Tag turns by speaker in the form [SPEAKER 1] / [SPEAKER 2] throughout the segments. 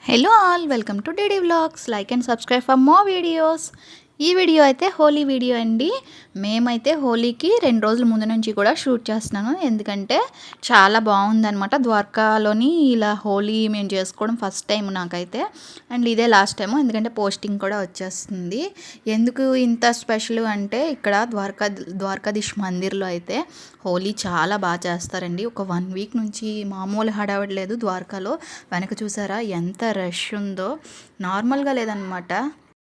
[SPEAKER 1] Hello all, welcome to DD Vlogs. Like and subscribe for more videos. ఈ video అయితే Holi video అండి. మేమైతే హోలీకి 2 రోజుల ముందు నుంచి కూడా షూట్ చేస్తున్నాను. ఎందుకంటే చాలా బాగుందనమాట. ద్వారకాలోని ఇలా హోలీ మేము చేసుకోవడం ఫస్ట్ టైం నాకైతే. అండ్ ఇదే లాస్ట్ టైము, ఎందుకంటే పోస్టింగ్ కూడా వచ్చేస్తుంది. ఎందుకు ఇంత స్పెషల్ అంటే ఇక్కడ ద్వారకాధీష్ మందిర్లో అయితే హోలీ చాలా బాగా చేస్తారండి. ఒక 1 వీక్ నుంచి మామూలు హడావిడి లేదు ద్వారకాలో. వెనక చూసారా ఎంత రష్ ఉందో, నార్మల్గా లేదనమాట.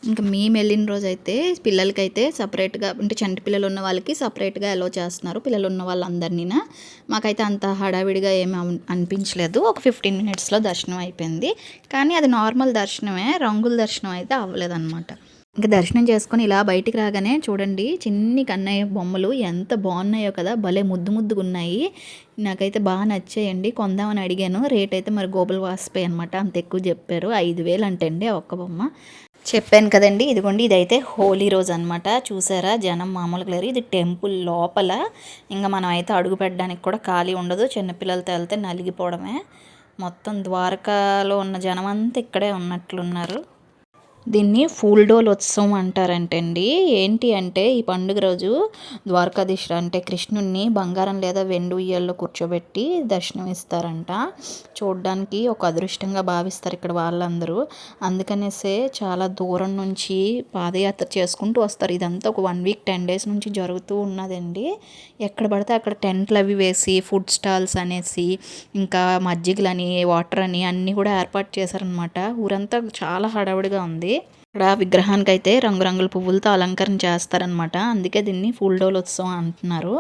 [SPEAKER 1] ఇంకా మేము వెళ్ళిన రోజు అయితే పిల్లలకైతే సపరేట్గా, అంటే చంటి పిల్లలు ఉన్న వాళ్ళకి సపరేట్గా అలో చేస్తున్నారు. పిల్లలు ఉన్న వాళ్ళందరినీ మాకైతే అంత హడావిడిగా ఏమి అనిపించలేదు. ఒక 15 మినిట్స్లో దర్శనం అయిపోయింది. కానీ అది నార్మల్ దర్శనమే, రంగుల దర్శనం అయితే అవ్వలేదన్నమాట. ఇంకా దర్శనం చేసుకొని ఇలా బయటికి రాగానే చూడండి, చిన్ని కన్నయ్య బొమ్మలు ఎంత బాగున్నాయో కదా, భలే ముద్దు ముద్దుగా ఉన్నాయి. నాకైతే బాగా నచ్చాయండి. కొందామని అడిగాను. రేట్ అయితే మరి గోబుల్ వాసిపోయి అనమాట, అంత ఎక్కువ చెప్పారు. 5,000 అంటండి ఒక్క బొమ్మ. చెప్పాను కదండి, ఇదిగోండి ఇదైతే హోలీ రోజు అనమాట. చూసారా జనం మామూలుగా లేరు. ఇది టెంపుల్ లోపల. ఇంకా మనం అయితే అడుగు పెట్టడానికి కూడా ఖాళీ ఉండదు. చిన్నపిల్లలతో వెళ్తే నలిగిపోవడమే. మొత్తం ద్వారకాలో ఉన్న జనం అంతా ఇక్కడే ఉన్నట్లున్నారు. దీన్ని ఫూల్ డోల్ ఉత్సవం అంటారంటండి. ఏంటి అంటే ఈ పండుగ రోజు ద్వారకాధీశ్ అంటే కృష్ణుడిని బంగారం లేదా వెండి ఉయ్యాల్లో కూర్చోబెట్టి దర్శనం ఇస్తారంట. చూడడానికి ఒక అదృష్టంగా భావిస్తారు ఇక్కడ వాళ్ళందరూ. అందుకనేసే చాలా దూరం నుంచి పాదయాత్ర చేసుకుంటూ వస్తారు. ఇదంతా ఒక 1 వీక్ 10 డేస్ నుంచి జరుగుతూ ఉన్నదండి. ఎక్కడ పడితే అక్కడ టెంట్లు అవి వేసి, ఫుడ్ స్టాల్స్ అనేసి, ఇంకా మజ్జిగలని, వాటర్ అని అన్నీ కూడా ఏర్పాటు చేశారనమాట. ఊరంతా చాలా హడావుడిగా ఉంది. ఇక్కడ విగ్రహానికి అయితే రంగురంగుల పువ్వులతో అలంకరణ చేస్తారనమాట. అందుకే దీన్ని ఫుల్ డోల్ ఉత్సవం అంటున్నారు.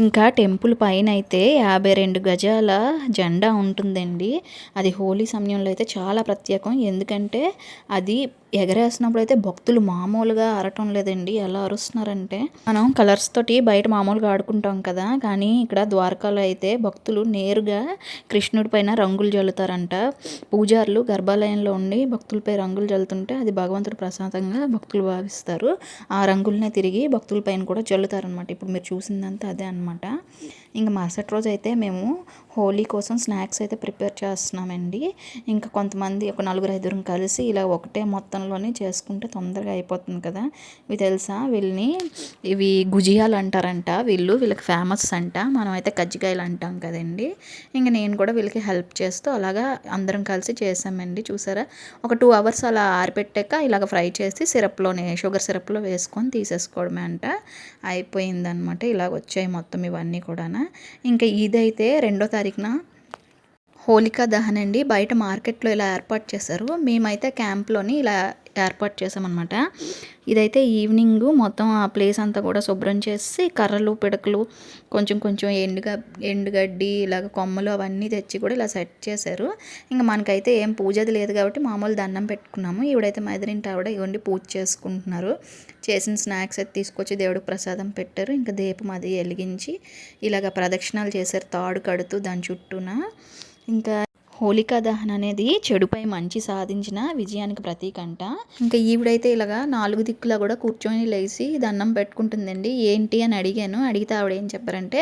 [SPEAKER 1] ఇంకా టెంపుల్ పైన అయితే 52 గజాల జెండా ఉంటుందండి. అది హోలీ సమయంలో అయితే చాలా ప్రత్యేకం. ఎందుకంటే అది ఎగరేసినప్పుడు అయితే భక్తులు మామూలుగా అరటం లేదండి. ఎలా అరుస్తున్నారంటే, మనం కలర్స్ తోటి బయట మామూలుగా ఆడుకుంటాం కదా, కానీ ఇక్కడ ద్వారకాలో అయితే భక్తులు నేరుగా కృష్ణుడి పైన రంగులు జల్లుతారంట. పూజారులు గర్భాలయంలో ఉండి భక్తులపై రంగులు జల్లుతుంటే అది భగవంతుడు ప్రసాదంగా భక్తులు భావిస్తారు. ఆ రంగులనే తిరిగి భక్తుల పైన కూడా జల్లుతారనమాట. ఇప్పుడు మీరు చూసిందంతా అదే అనమాట. ఇంకా మరుసటి రోజు అయితే మేము హోలీ కోసం స్నాక్స్ అయితే ప్రిపేర్ చేస్తున్నామండి. ఇంకా కొంతమంది ఒక 4-5 కలిసి ఇలా ఒకటే మొత్తంలోనే చేసుకుంటే తొందరగా అయిపోతుంది కదా. ఇవి తెలుసా, ఇవి గుజియాలు అంటారంట. వీళ్ళకి ఫేమస్ అంట. మనం అయితే కజ్జికాయలు అంటాం కదండి. ఇంకా నేను కూడా వీళ్ళకి హెల్ప్ చేస్తూ అలాగా అందరం కలిసి చేసామండి. చూసారా, ఒక 2 అవర్స్ అలా ఆరిపెట్టాక ఇలాగ ఫ్రై చేసి షుగర్ సిరప్లో వేసుకొని తీసేసుకోవడమే అంట. అయిపోయిందనమాట. ఇలాగ వచ్చాయి మొత్తం ఇవన్నీ కూడా. ఇంకా ఇదైతే 2వ తారీఖున హోలికా దహన్ అండి. బయట మార్కెట్లో ఇలా ఏర్పాటు చేశారు. మేమైతే క్యాంప్లోని ఇలా ఏర్పాటు చేసామన్నమాట. ఇదైతే ఈవినింగ్ మొత్తం ఆ ప్లేస్ అంతా కూడా శుభ్రం చేసి కర్రలు, పిడకలు, కొంచెం కొంచెం ఎండుగడ్డి, ఇలాగ కొమ్మలు అవన్నీ తెచ్చి కూడా ఇలా సెట్ చేశారు. ఇంకా మనకైతే ఏం పూజది లేదు కాబట్టి మామూలు దండం పెట్టుకున్నాము. ఈవిడైతే మదిరింటి ఆవిడ ఇవ్వండి పూజ చేసుకుంటున్నారు. చేసిన స్నాక్స్ అయితే తీసుకొచ్చి దేవుడికి ప్రసాదం పెట్టారు. ఇంకా దీపం అది వెలిగించి ఇలాగ ప్రదక్షిణాలు చేశారు, తాడు కడుతూ దాని చుట్టూన. ఇంకా హోలికా దహన్ అనేది చెడుపై మంచి సాధించిన విజయానికి ప్రతీక అంట. ఇంకా ఈవిడైతే ఇలాగా 4 దిక్కులా కూడా కూర్చొని లేచి దండం పెట్టుకుంటుందండి. ఏంటి అని అడిగాను. అడిగితే ఆవిడ ఏం చెప్పారంటే,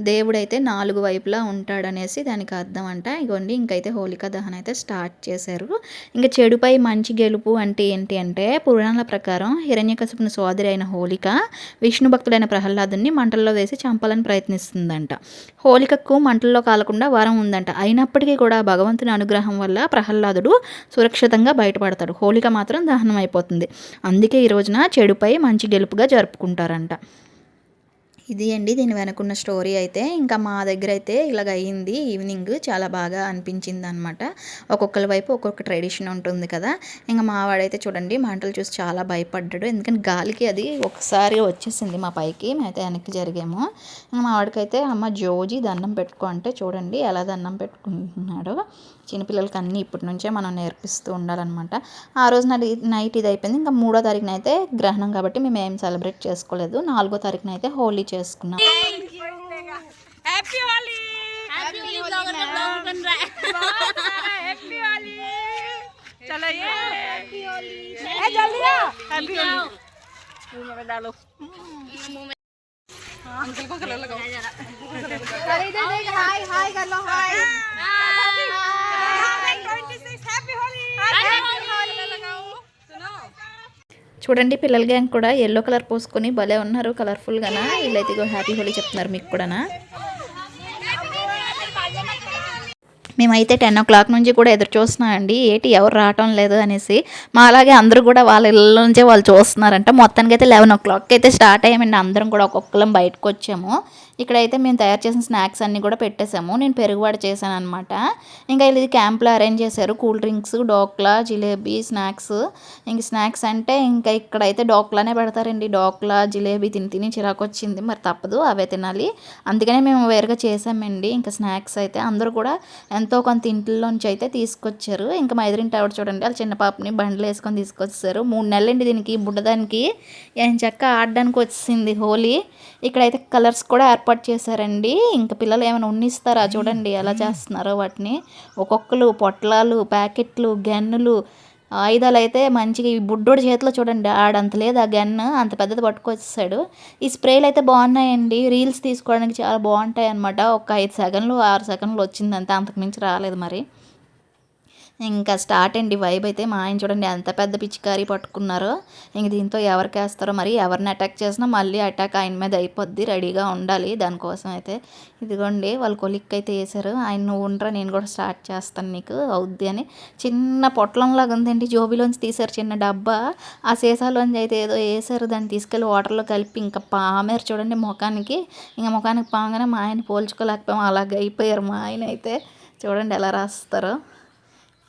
[SPEAKER 1] దేవుడైతే 4 వైపులా ఉంటాడనేసి దానికి అర్థం అంట. ఇగోండి ఇంకైతే హోలికా దహన్ అయితే స్టార్ట్ చేశారు. ఇంకా చెడుపై మంచి గెలుపు అంటే ఏంటి అంటే, పురాణాల ప్రకారం హిరణ్యకశిపుని సోదరి అయిన హోలిక విష్ణు భక్తుడైన ప్రహ్లాదుని మంటల్లో వేసి చంపాలని ప్రయత్నిస్తుందంట. హోలికకు మంటల్లో కాలకుండా వరం ఉందంట. అయినప్పటికీ కూడా భగవంతుని అనుగ్రహం వల్ల ప్రహ్లాదుడు సురక్షితంగా బయటపడతాడు. హోలిక మాత్రం దహనం అయిపోతుంది. అందుకే ఈ రోజున చెడుపై మంచి గెలుపుగా జరుపుకుంటారంట. ఇది అండి దీని వెనకున్న స్టోరీ అయితే. ఇంకా మా దగ్గర అయితే ఇలాగ అయ్యింది. ఈవినింగ్ చాలా బాగా అనిపించింది అనమాట. ఒక్కొక్కరి వైపు ఒక్కొక్క ట్రెడిషన్ ఉంటుంది కదా. ఇంకా మా వాడైతే చూడండి మంటలు చూసి చాలా భయపడ్డాడు. ఎందుకంటే గాలికి అది ఒకసారి వచ్చేసింది మా పైకి. మేమైతే వెనక్కి జరిగాము. ఇంకా మా వాడికైతే అమ్మ జోజి దండం పెట్టుకో అంటే చూడండి ఎలా దండం పెట్టుకుంటున్నాడో. చిన్నపిల్లలకి అన్నీ ఇప్పటి నుంచే మనం నేర్పిస్తూ ఉండాలన్నమాట. ఆ రోజు నైట్ ఇది అయిపోయింది. ఇంకా 3వ తారీఖున అయితే గ్రహణం కాబట్టి మేము ఏం సెలబ్రేట్ చేసుకోలేదు. 4వ తారీఖున అయితే హోలీ చేసుకున్నాం. अंकल को कलर लगाओ। अरे इधर देख, हाय हाय कर लो, हाय। 26 हैप्पी होली। చూడండి పిల్లల గ్యాంగ్ కూడా యెల్లో కలర్ పోసుకొని భలే ఉన్నారు కలర్ఫుల్గానా. వీళ్ళైతే ఇగో హ్యాపీ హోలీ చెప్తున్నారు మీకు కూడానా. మేమైతే 10 o'clock నుంచి కూడా ఎదురు చూస్తున్నామండి, ఏంటి ఎవరు రావటం లేదు అనేసి. మా అలాగే అందరూ కూడా వాళ్ళ ఇళ్ళ నుంచే వాళ్ళు చూస్తున్నారంట. మొత్తానికి అయితే 11 o'clock అయితే స్టార్ట్ అయ్యామండి. అందరం కూడా ఒక్కొక్కరం బయటకు వచ్చాము. ఇక్కడైతే మేము తయారు చేసిన స్నాక్స్ అన్నీ కూడా పెట్టేసాము. నేను పెరుగువాడ చేశాను అనమాట. ఇంకా ఇది క్యాంప్లో అరేంజ్ చేశారు, cool drinks, dhokla, jalebi, snacks. ఇంక స్నాక్స్ అంటే ఇంకా ఇక్కడైతే డోక్లానే పెడతారండి. డోక్లా జిలేబీ తిని తిని చిరాకు వచ్చింది, మరి తప్పదు అవే తినాలి. అందుకనే మేము వేరుగా చేసామండి. ఇంకా స్నాక్స్ అయితే అందరూ కూడా ఎంతో కొంత ఇంట్లోంచి అయితే తీసుకొచ్చారు. ఇంకా మా ఎదురింటి ఆవిడ చూడండి, వాళ్ళ చిన్న పాపని బండ్లు వేసుకొని తీసుకొచ్చారు. 3 నెలలండి దీనికి, బుడ్డదానికి ఏం చక్క ఆడడానికి వచ్చింది హోలీ. ఇక్కడైతే కలర్స్ కూడా ఏర్పాటు చేశారండి. ఇంకా పిల్లలు ఏమైనా ఉన్నిస్తారా చూడండి ఎలా చేస్తున్నారో వాటిని. ఒక్కొక్కరు పొట్లాలు, ప్యాకెట్లు, గన్నులు, ఆయుధాలు అయితే మంచిగా ఈ బుడ్డోడి చేతిలో చూడండి ఆడంత లేదు ఆ గన్, అంత పెద్దది పట్టుకొచ్చేసాడు. ఈ స్ప్రేలు అయితే బాగున్నాయండి, రీల్స్ తీసుకోవడానికి చాలా బాగుంటాయి అనమాట. ఒక 5 సెకండ్లు 6 సెకండ్లు వచ్చిందంటే, అంతకుమించి రాలేదు మరి. ఇంకా స్టార్ట్ అండి వైబ్ అయితే. మా ఆయన చూడండి ఎంత పెద్ద పిచికారీ పట్టుకున్నారో. ఇంక దీంతో ఎవరికి వేస్తారో మరి, ఎవరిని అటాక్ చేసినా మళ్ళీ అటాక్ ఆయన మీద అయిపోద్ది, రెడీగా ఉండాలి దానికోసం అయితే. ఇదిగోండి వాళ్ళ కొలిక్ అయితే వేశారు. ఆయన నువ్వు ఉండరా నేను కూడా స్టార్ట్ చేస్తాను నీకు అవుద్ది అని. చిన్న పొట్లంలాగా ఉందండి, జోబీలోంచి తీశారు చిన్న డబ్బా. ఆ సీసాలోంచి అయితే ఏదో వేసారు, దాన్ని తీసుకెళ్ళి వాటర్లో కలిపి ఇంకా పామేరు చూడండి ముఖానికి. ఇంకా ముఖానికి పాగానే మా ఆయన పోల్చుకోలేకపోయాము, అలాగ అయిపోయారు మా ఆయన అయితే. చూడండి ఎలా రాస్తారో.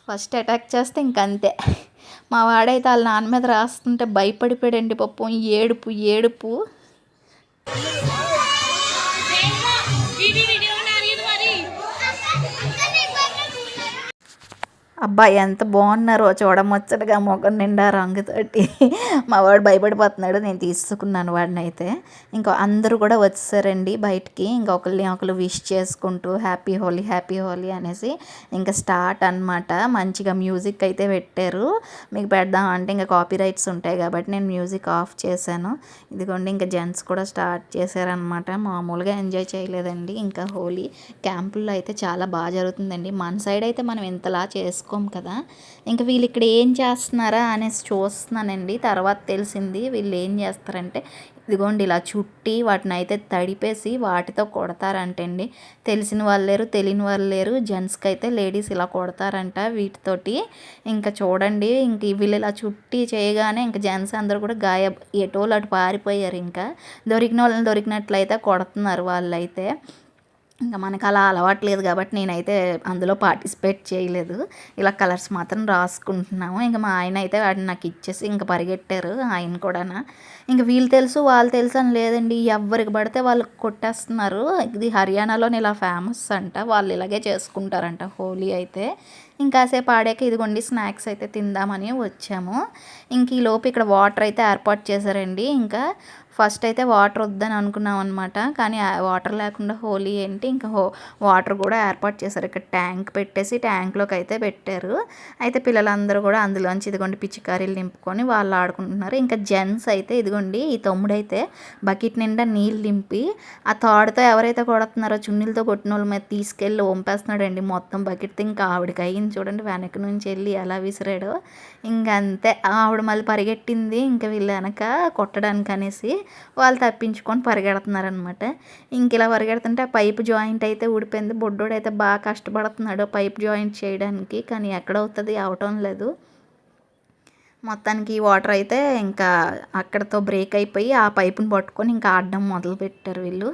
[SPEAKER 1] ఫస్ట్ అటాక్ చేస్తే ఇంకంతే. మా వాడైతే వాళ్ళ నాన్న మీద రాస్తుంటే భయపడిపోయాడండి పాపం, ఏడుపు ఏడుపు. అబ్బా ఎంత బాగున్నారో చూడముచ్చటగా, మొఖం నిండా రంగుతోటి. మా వాడు భయపడిపోతున్నాడు, నేను తీసుకున్నాను వాడిని అయితే. ఇంకా అందరూ కూడా వచ్చేసారండి బయటికి. ఇంకా ఒకళ్ళు విష్ చేసుకుంటూ హ్యాపీ హోలీ హ్యాపీ హోలీ అనేసి ఇంకా స్టార్ట్ అనమాట. మంచిగా మ్యూజిక్ అయితే పెట్టారు. మీకు పెడదాం అంటే ఇంకా కాపీ రైట్స్ ఉంటాయి కాబట్టి నేను మ్యూజిక్ ఆఫ్ చేశాను. ఇదిగోండి ఇంకా జెంట్స్ కూడా స్టార్ట్ చేశారనమాట. మామూలుగా ఎంజాయ్ చేయలేదండి. ఇంకా హోలీ క్యాంపుల్లో అయితే చాలా బాగా జరుగుతుందండి. మన సైడ్ అయితే మనం ఇంతలా చేసుకోం కదా. ఇంకా వీళ్ళు ఇక్కడ ఏం చేస్తున్నారా అనేసి చూస్తున్నానండి. తర్వాత తెలిసింది వీళ్ళు ఏం చేస్తారంటే, ఇదిగోండి ఇలా చుట్టి వాటిని అయితే తడిపేసి వాటితో కొడతారంటండి. తెలిసిన వాళ్ళు లేరు, తెలియని వాళ్ళు లేరు. జెంట్స్కి అయితే లేడీస్ ఇలా కొడతారంట వీటితోటి. ఇంకా చూడండి, ఇంక వీళ్ళు ఇలా చుట్టి చేయగానే ఇంకా జెంట్స్ అందరూ కూడా ఎటోళ్ళు అటు పారిపోయారు. ఇంకా దొరికిన వాళ్ళని దొరికినట్లయితే కొడుతున్నారు వాళ్ళైతే. ఇంకా మనకు అలా అలవాట్లేదు కాబట్టి నేనైతే అందులో పార్టిసిపేట్ చేయలేదు. ఇలా కలర్స్ మాత్రం రాసుకుంటున్నాము. ఇంకా మా ఆయన అయితే వాడిని నాకు ఇచ్చేసి ఇంకా పరిగెట్టారు ఆయన కూడా. ఇంకా వీళ్ళు తెలుసు వాళ్ళు తెలుసు అని లేదండి, ఎవరికి పడితే వాళ్ళు కొట్టేస్తున్నారు. ఇది హర్యానాలోని ఇలా ఫేమస్ అంట, వాళ్ళు ఇలాగే చేసుకుంటారంట హోలీ అయితే. ఇంకాసేపు ఆడాక ఇదిగోండి స్నాక్స్ అయితే తిందామని వచ్చాము. ఇంక ఈలోపు ఇక్కడ వాటర్ అయితే ఏర్పాటు చేశారండి. ఇంకా ఫస్ట్ అయితే వాటర్ వద్దని అనుకున్నాం అనమాట, కానీ వాటర్ లేకుండా హోలీ ఏంటి, ఇంకా వాటర్ కూడా ఏర్పాటు చేశారు. ఇక్కడ ట్యాంక్ పెట్టేసి ట్యాంక్లోకి అయితే పెట్టారు. అయితే పిల్లలందరూ కూడా అందులోంచి ఇదిగోండి పిచ్చికారీలు నింపుకొని వాళ్ళు ఆడుకుంటున్నారు. ఇంకా జెంట్స్ అయితే ఇదిగోండి ఈ తమ్ముడైతే బకెట్ నిండా నీళ్ళు నింపి ఆ తాడుతో ఎవరైతే కొడుతున్నారో చున్నీలతో కొట్టిన వాళ్ళ మీద తీసుకెళ్ళి వంపేస్తున్నాడండి మొత్తం బకెట్తో. ఇంకా ఆవిడకి అయ్యింది చూడండి, వెనక నుంచి వెళ్ళి ఎలా విసిరాడో. ఇంకంతే, ఆవిడ మళ్ళీ పరిగెట్టింది ఇంకా వీళ్ళు వెనక కొట్టడానికి అనేసి. వాళ్ళు తప్పించుకొని పరిగెడుతున్నారనమాట. ఇంక ఇలా పరిగెడుతుంటే ఆ పైప్ జాయింట్ అయితే ఊడిపోయింది. బొడ్డోడు అయితే బాగా కష్టపడుతున్నాడు పైప్ జాయింట్ చేయడానికి, కానీ ఎక్కడవుతుంది, అవటం లేదు. మొత్తానికి వాటర్ అయితే ఇంకా అక్కడతో బ్రేక్ అయిపోయి ఆ పైపుని పట్టుకొని ఇంకా ఆడడం మొదలుపెట్టారు వీళ్ళు.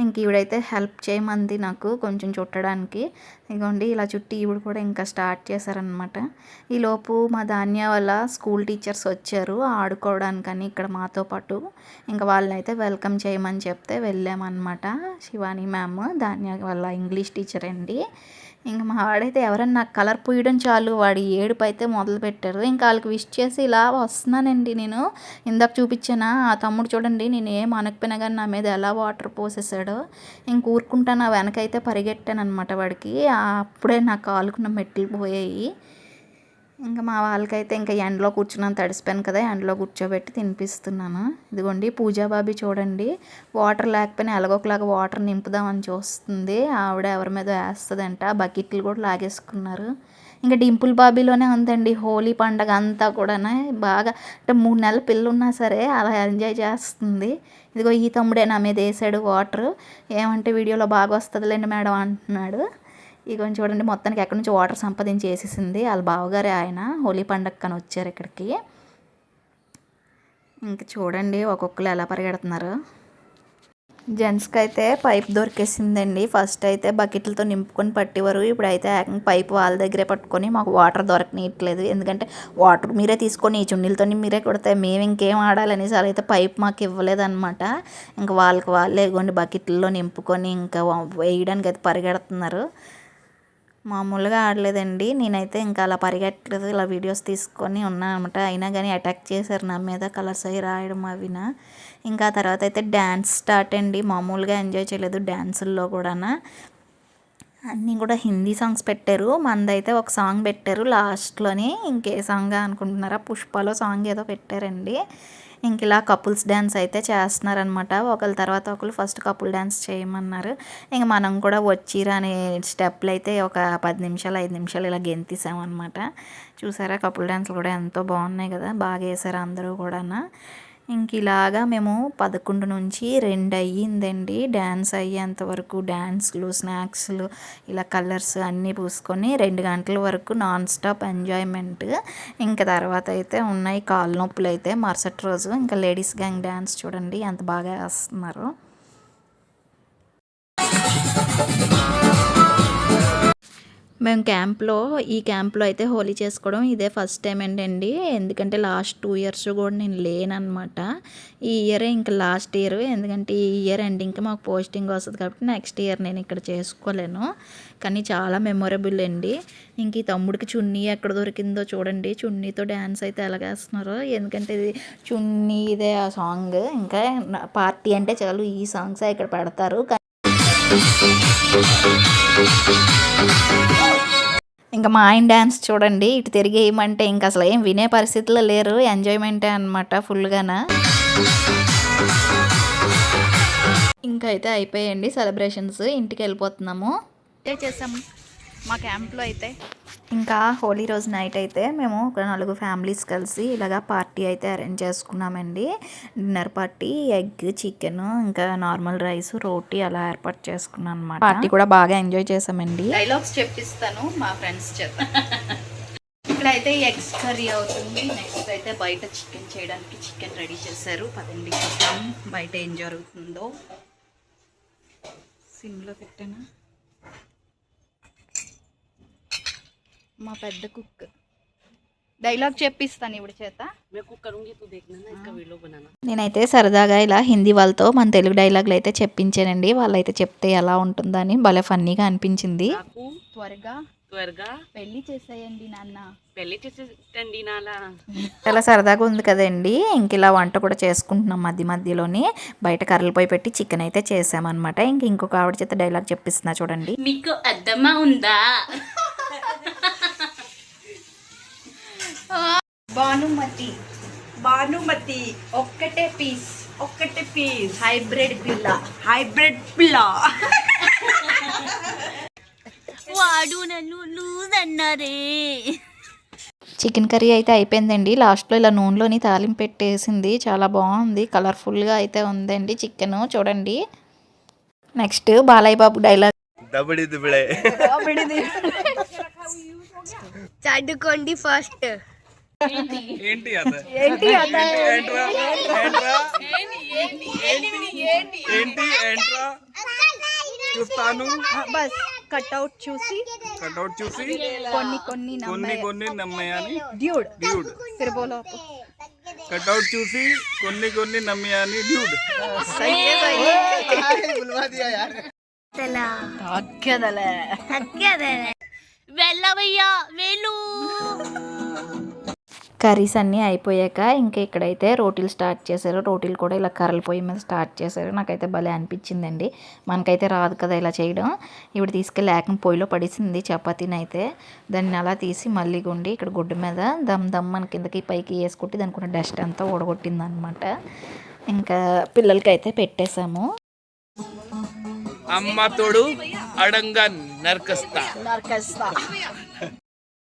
[SPEAKER 1] ఇంక ఈవిడైతే హెల్ప్ చేయమంది నాకు కొంచెం చుట్టడానికి. ఇదిగోండి ఇలా చుట్టి ఈవిడ కూడా ఇంకా స్టార్ట్ చేశారనమాట. ఈలోపు మా ధాన్య వాళ్ళ స్కూల్ టీచర్స్ వచ్చారు ఆడుకోవడానికని ఇక్కడ మాతో పాటు. ఇంకా వాళ్ళని అయితే వెల్కమ్ చేయమని చెప్తే వెళ్ళామన్నమాట. శివాని మ్యామ్ ధాన్య వాళ్ళ ఇంగ్లీష్ టీచర్ అండి. ఇంక మా వాడైతే ఎవరైనా నాకు కలర్ పూయడం చాలు వాడి ఏడుపు అయితే మొదలుపెట్టారు. ఇంకా వాళ్ళకి విష్ చేసి ఇలా వస్తున్నానండి నేను. ఇందాక చూపించానా ఆ తమ్ముడు చూడండి, నేను ఏం అనకపోయినా కానీ నా మీద ఎలా వాటర్ పోసేసాడో. ఇంక ఊరుకుంటాను వెనకైతే పరిగెట్టాను అనమాట వాడికి. అప్పుడే నా కాలుకున్న మెట్లు పోయాయి. ఇంకా మా వాళ్ళకైతే ఇంకా ఎండలో కూర్చున్నాను, తడిసిపోయాను కదా, ఎండలో కూర్చోబెట్టి తినిపిస్తున్నాను. ఇదిగోండి పూజా బాబీ చూడండి, వాటర్ లేకపోయినా ఎలాగోకలాగా వాటర్ నింపుదామని చూస్తుంది. ఆవిడ ఎవరి మీద వేస్తుందంట, బకెట్లు కూడా లాగేసుకున్నారు. ఇంకా డింపుల్ బాబీలోనే ఉందండి హోలీ పండగ అంతా కూడా. బాగా అంటే 3 నెలల పిల్ల ఉన్నా సరే అలా ఎంజాయ్ చేస్తుంది. ఇదిగో ఈ తమ్ముడే నా మీద వేసాడు వాటర్. ఏమంటే వీడియోలో బాగా వస్తుందిలేండి మేడం అంటున్నాడు. ఇక చూడండి మొత్తానికి ఎక్కడి నుంచి వాటర్ సంపాదించి వేసేసింది. వాళ్ళ బావగారే ఆయన హోలీ పండగ కని వచ్చారు ఇక్కడికి. ఇంక చూడండి ఒక్కొక్కరు ఎలా పరిగెడుతున్నారు. జెంట్స్కి అయితే పైప్ దొరికేసిందండి. ఫస్ట్ అయితే బకెట్లతో నింపుకొని పట్టేవారు. ఇప్పుడైతే పైప్ వాళ్ళ దగ్గరే పట్టుకొని మాకు వాటర్ దొరకనీయట్లేదు. ఎందుకంటే వాటర్ మీరే తీసుకొని ఈ చున్నీలతో మీరే కొడితే మేము ఇంకేం ఆడాలనేసి అయితే పైప్ మాకు ఇవ్వలేదన్నమాట. ఇంకా వాళ్ళే ఇగోండి బకెట్లలో నింపుకొని ఇంకా వేయడానికి అయితే పరిగెడుతున్నారు. మామూలుగా ఆడలేదండి. నేనైతే ఇంకా అలా పరిగెట్టలేదు, ఇలా వీడియోస్ తీసుకొని ఉన్నాను అనమాట. అయినా కానీ అటాక్ చేశారు నా మీద, కలర్స్ అవి రాయడం అవిన. ఇంకా తర్వాత అయితే డ్యాన్స్ స్టార్ట్ అండి. మామూలుగా ఎంజాయ్ చేయలేదు డ్యాన్సుల్లో కూడా. అన్నీ కూడా హిందీ సాంగ్స్ పెట్టారు. మందైతే ఒక సాంగ్ పెట్టారు లాస్ట్లోని. ఇంకే సాంగ్ అనుకుంటున్నారా, పుష్పలో సాంగ్ ఏదో పెట్టారండి. ఇంక ఇలా కపుల్స్ డ్యాన్స్ అయితే చేస్తున్నారనమాట. ఒకరి తర్వాత ఒకరు ఫస్ట్ కపుల్ డ్యాన్స్ చేయమన్నారు. ఇంక మనం కూడా వచ్చిరా అనే స్టెప్లు అయితే ఒక 10 నిమిషాలు 5 నిమిషాలు ఇలా గెంతేసామన్నమాట. చూసారా కపుల్ డ్యాన్స్లు కూడా ఎంతో బాగున్నాయి కదా, బాగా వేసారు అందరూ కూడా. ఇంక ఇలాగా మేము 11 నుంచి 2 అయ్యిందండి డ్యాన్స్ అయ్యేంతవరకు. డ్యాన్స్లు, స్నాక్స్లు, ఇలా కలర్స్ అన్నీ పూసుకొని 2 గంటల వరకు నాన్ స్టాప్ ఎంజాయ్మెంట్. ఇంకా తర్వాత అయితే ఉన్నాయి కాళ్ళ నొప్పులు అయితే మరుసటి రోజు. ఇంకా లేడీస్ గ్యాంగ్ డ్యాన్స్ చూడండి ఎంత బాగా వేస్తున్నారు. మేము ఈ క్యాంప్లో అయితే హోలీ చేసుకోవడం ఇదే ఫస్ట్ టైం అండి. ఎందుకంటే లాస్ట్ 2 ఇయర్స్ కూడా నేను లేనమాట. ఈ ఇయరే ఇంకా లాస్ట్ ఇయర్. ఎందుకంటే ఈ ఇయర్ ఎండింగ్కి మాకు పోస్టింగ్ వస్తుంది కాబట్టి నెక్స్ట్ ఇయర్ నేను ఇక్కడ చేసుకోలేను. కానీ చాలా మెమొరబుల్ అండి. ఇంక ఈ తమ్ముడికి చున్నీ ఎక్కడ దొరికిందో చూడండి. చున్నీతో డ్యాన్స్ అయితే ఎలాగేస్తున్నారు. ఎందుకంటే ఇది చున్నీ ఇదే ఆ సాంగ్. ఇంకా పార్టీ అంటే చాలు ఈ సాంగ్సే ఇక్కడ పెడతారు. ఇంకా మా ఆయన డ్యాన్స్ చూడండి. ఇటు తిరిగి ఏమంటే ఇంకా అసలు ఏం వినే పరిస్థితిలో లేరు. ఎంజాయ్మెంటే అనమాట ఫుల్గాన. ఇంకా అయితే అయిపోయాయండి సెలబ్రేషన్స్. ఇంటికి వెళ్ళిపోతున్నాము. చేసాము మా క్యాంప్లో అయితే. ఇంకా హోలీ రోజు నైట్ అయితే మేము ఒక 4 ఫ్యామిలీస్ కలిసి ఇలాగా పార్టీ అయితే అరేంజ్ చేసుకున్నామండి. డిన్నర్ పార్టీ, ఎగ్, చికెన్, ఇంకా నార్మల్ రైస్, రోటీ అలా ఏర్పాటు చేసుకున్నాం అనమాట. పార్టీ కూడా బాగా ఎంజాయ్ చేసామండి. డైలాగ్స్ చెప్పిస్తాను మా ఫ్రెండ్స్ చేత. ఇక్కడైతే ఎగ్స్ కర్రీ అవుతుంది. నెక్స్ట్ అయితే బయట చికెన్ చేయడానికి చికెన్ రెడీ చేశారు. పదండి చూద్దాం బయట ఏం జరుగుతుందో. సిమ్లో పెట్టాను. మా పెద్ద కుక్ డైలాగ్ చెప్పిస్తాను ఇప్పుడు చేత. నేనైతే సరదాగా ఇలా హిందీ వాళ్ళతో మన తెలుగు డైలాగులు అయితే చెప్పించానండి. వాళ్ళైతే చెప్తే ఎలా ఉంటుందని భలే ఫన్నీగా అనిపించింది. త్వరగా పెళ్లి చేసేయండి నాన్న, పెళ్లి చేసేయండి నాన్న. చాలా సరదాగా ఉంది కదండి. ఇంక ఇలా వంట కూడా చేసుకుంటున్నాం మధ్యలోని. బయట కర్రలు పోయి పెట్టి చికెన్ అయితే చేసామన్నమాట. ఇంకొక ఆవిడ చేత డైలాగ్ చెప్పిస్తున్నా చూడండి. మీకు అర్థమా ఉందా? భానుమతి ఒక్కటే పీస్ హైబ్రిడ్ పిల్ల. వాడు నన్ను లూజ్ అన్నారే. చికెన్ కర్రీ అయితే అయిపోయిందండి. లాస్ట్లో ఇలా నూనెలోని తాలింపు పెట్టేసింది. చాలా బాగుంది, కలర్ఫుల్గా అయితే ఉందండి చికెన్ చూడండి. Next Balayya Babu dialogue. చదువుకోండి ఫస్ట్. చూస్తాను బస్ కట్అవుట్ చూసి కొన్ని నమ్మయాని డ్యూడ్ ఫిర్ బోలో కట్అవుట్ చూసి కొన్ని నమ్మయాని డ్యూడ్. వెళ్ళవయ్యా వెళ్ళు. కర్రీస్ అన్నీ అయిపోయాక ఇంకా ఇక్కడైతే రోటీలు స్టార్ట్ చేశారు. రోటీలు కూడా ఇలా కర్రల పొయ్యి మీద స్టార్ట్ చేశారు. నాకైతే భలే అనిపించిందండి. మనకైతే రాదు కదా ఇలా చేయడం. ఇప్పుడు తీసుకెళ్ళి ఏకం పొయ్యిలో పడేసింది చపాతీని అయితే. దాన్ని అలా తీసి మళ్ళీ గుండి ఇక్కడ గుడ్డు మీద దమ్ మన కిందకి పైకి వేసుకుంటే దానికి డస్ట్ అంతా ఊడగొట్టింది అనమాట. ఇంకా పిల్లలకైతే పెట్టేశాము. అమ్మ తోడు అడంగా నరకస్తా.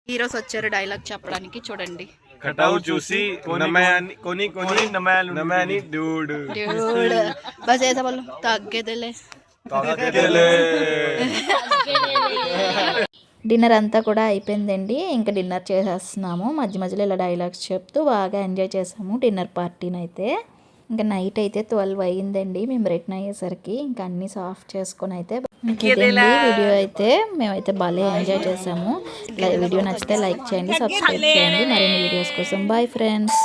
[SPEAKER 1] హీరోస్ వచ్చారు డైలాగ్ చెప్పడానికి, చూడండి.
[SPEAKER 2] కటావు చూసి కొని నమాని డూడ్
[SPEAKER 1] బస్ వేసే వాళ్ళు తగ్గేదేలే. డిన్నర్ అంతా కూడా అయిపోయిందండి. ఇంకా డిన్నర్ చేసేస్తున్నాము. మధ్య మధ్యలో ఇలా డైలాగ్స్ చెప్తూ బాగా ఎంజాయ్ చేసాము డిన్నర్ పార్టీని అయితే. ఇంకా నైట్ అయితే 12 అయ్యిందండి మేము రిటర్న్ అయ్యేసరికి. ఇంకా అన్నీ సాఫ్ట్ చేసుకొని అయితే ఇదండి వీడియో అయితే మేమైతే భలే ఎంజాయ్ చేసాము. వీడియో నచ్చితే లైక్ చేయండి, సబ్స్క్రైబ్ చేయండి మరిన్ని వీడియోస్ కోసం. Bye friends.